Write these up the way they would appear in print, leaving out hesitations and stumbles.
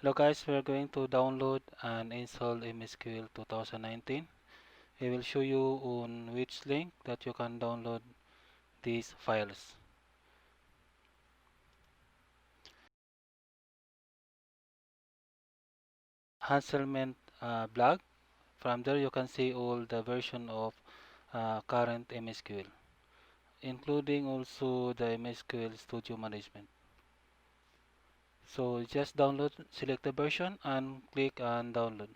Hello guys, we are going to download and install MSQL 2019. We will show you on which link that you can download these files. Hanselman blog. From there you can see all the version of current MSQL, including also the MSQL Studio Management. So just download, select the version and click on download.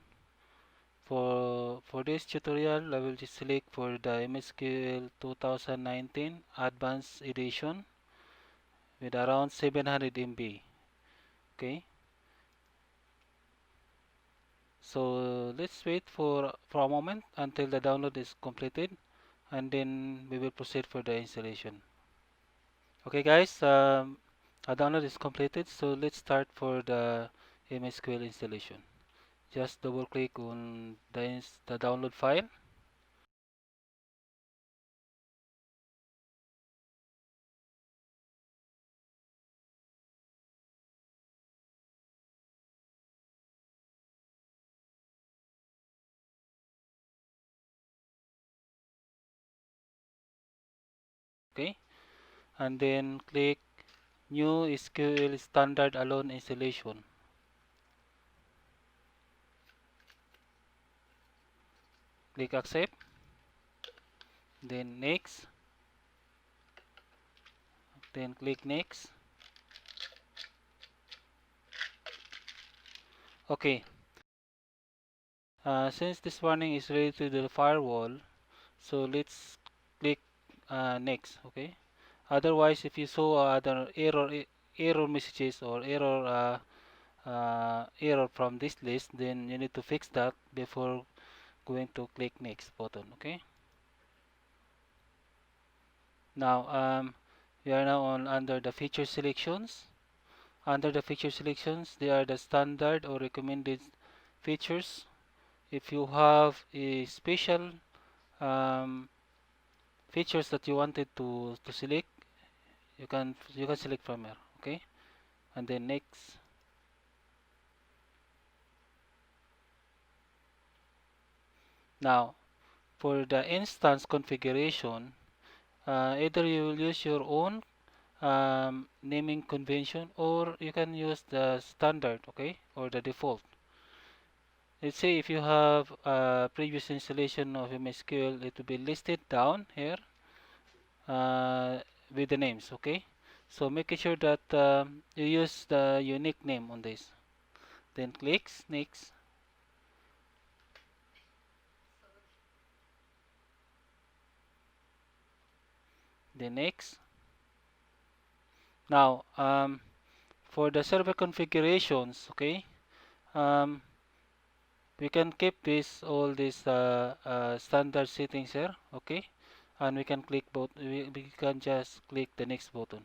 For this tutorial, I will just select for the MSQL 2019 Advanced Edition with around 700 MB. Okay, so let's wait for a moment until the download is completed, and then we will proceed for the installation. Okay guys, our download is completed, so let's start for the MSQL installation. Just double click on the download file. Okay, and then click New SQL Standard Alone Installation. Click Accept, then Next, then click Next. Okay, since this warning is related to the firewall, so let's click Next. Okay. Otherwise, if you saw other error messages or error from this list, then you need to fix that before going to click Next button. Okay. Now we are now on under the feature selections. Under the feature selections, they are the standard or recommended features. If you have a special um, features that you wanted to select, you can select from here. Okay, and then next. Now for the instance configuration, either you will use your own naming convention, or you can use the standard, okay, or the default. Let's say if you have a previous installation of MySQL, it will be listed down here uh, with the names, okay? So make sure that you use the unique name on this. Then click next, then next. Now for the server configurations, okay, um, we can keep this all these standard settings here, okay, and we can click both. We can just click the next button.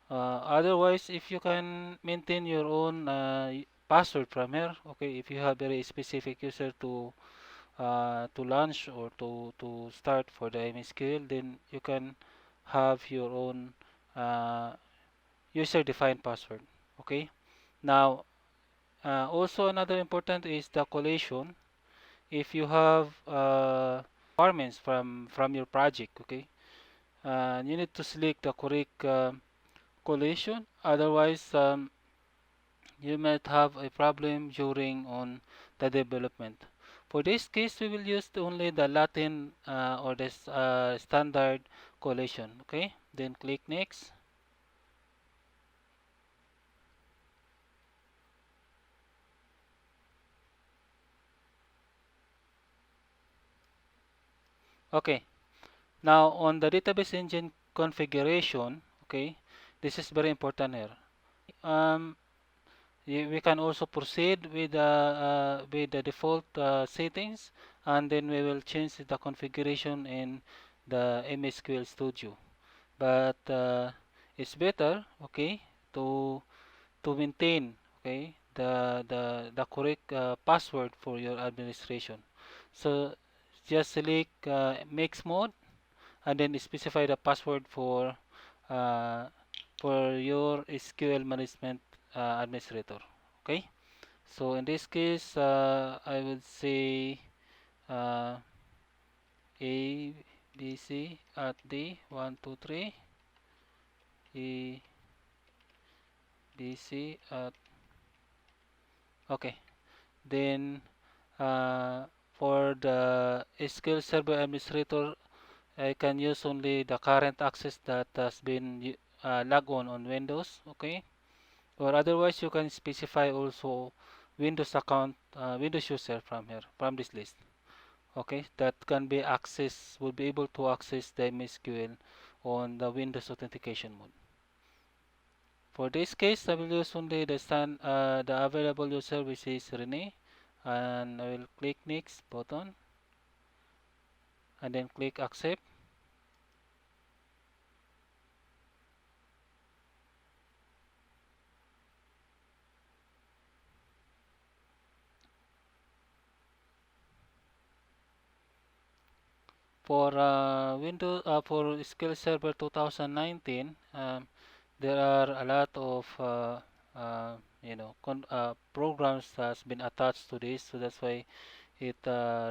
Otherwise, if you can maintain your own password from here, okay, if you have very specific user to launch or to start for the MSQL, then you can have your own uh, user-defined password. Okay. Now, also another important is the collation. If you have requirements from your project, okay, you need to select the correct collation. Otherwise, you might have a problem during on the development. For this case, we will use only the Latin or the standard collation. Okay, then click next. Okay, now on the database engine configuration, okay, this is very important here. Um, we can also proceed with the default settings, and then we will change the configuration in the MSQL Studio. But it's better, okay, to maintain, okay, the correct password for your administration. So just select mix mode, and then specify the password uh, for your SQL management administrator. Okay. So in this case, I would say uh, A, B, C at D, 1, 2, 3, A, B, C at, okay. Then for the SQL Server Administrator, I can use only the current access that has been logged on Windows, okay? Or otherwise, you can specify also Windows account, Windows user from here, from this list, okay? That can be access, will be able to access the MSQL on the Windows authentication mode. For this case, I will use only the available user, which is Rene, and I will click next button and then click accept. For Windows for SQL Server 2019, there are a lot of programs that's been attached to this, so that's why it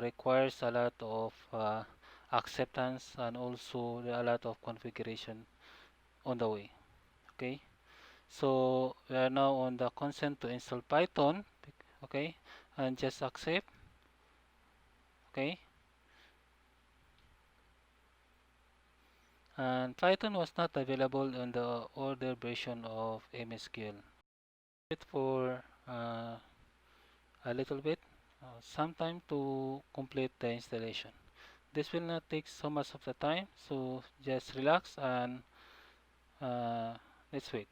requires a lot of acceptance and also a lot of configuration on the way. Okay, so we are now on the consent to install Python. Okay, and just accept. Okay, and Python was not available in the older version of MSQL. Wait for a little bit, some time to complete the installation. This will not take so much of the time, so just relax and uh, let's wait.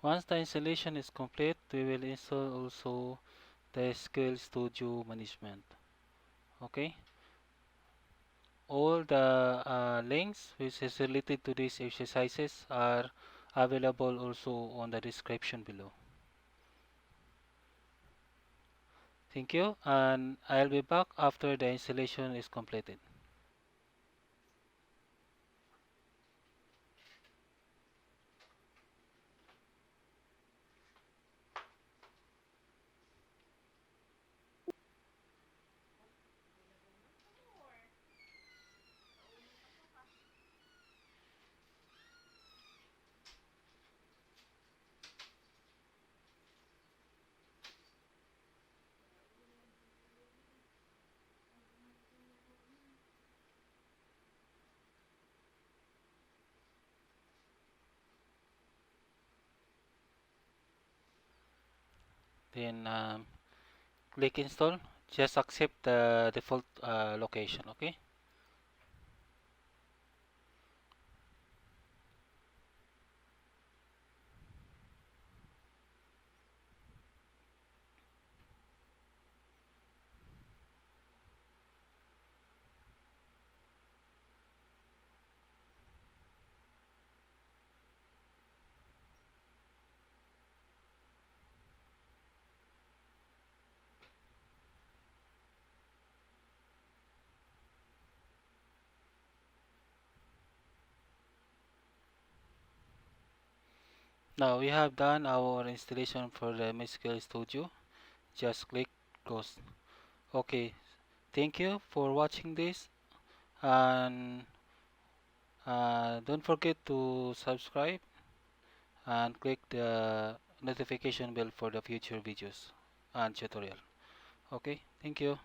Once the installation is complete, we will install also the SQL Studio Management. Okay, all the links which is related to these exercises are available also on the description below. Thank you, and I'll be back after the installation is completed. Then click install. Just accept the default location. Okay. Now we have done our installation for the MySQL Studio. Just click close. Okay. Thank you for watching this, and don't forget to subscribe and click the notification bell for the future videos and tutorial. Okay. Thank you.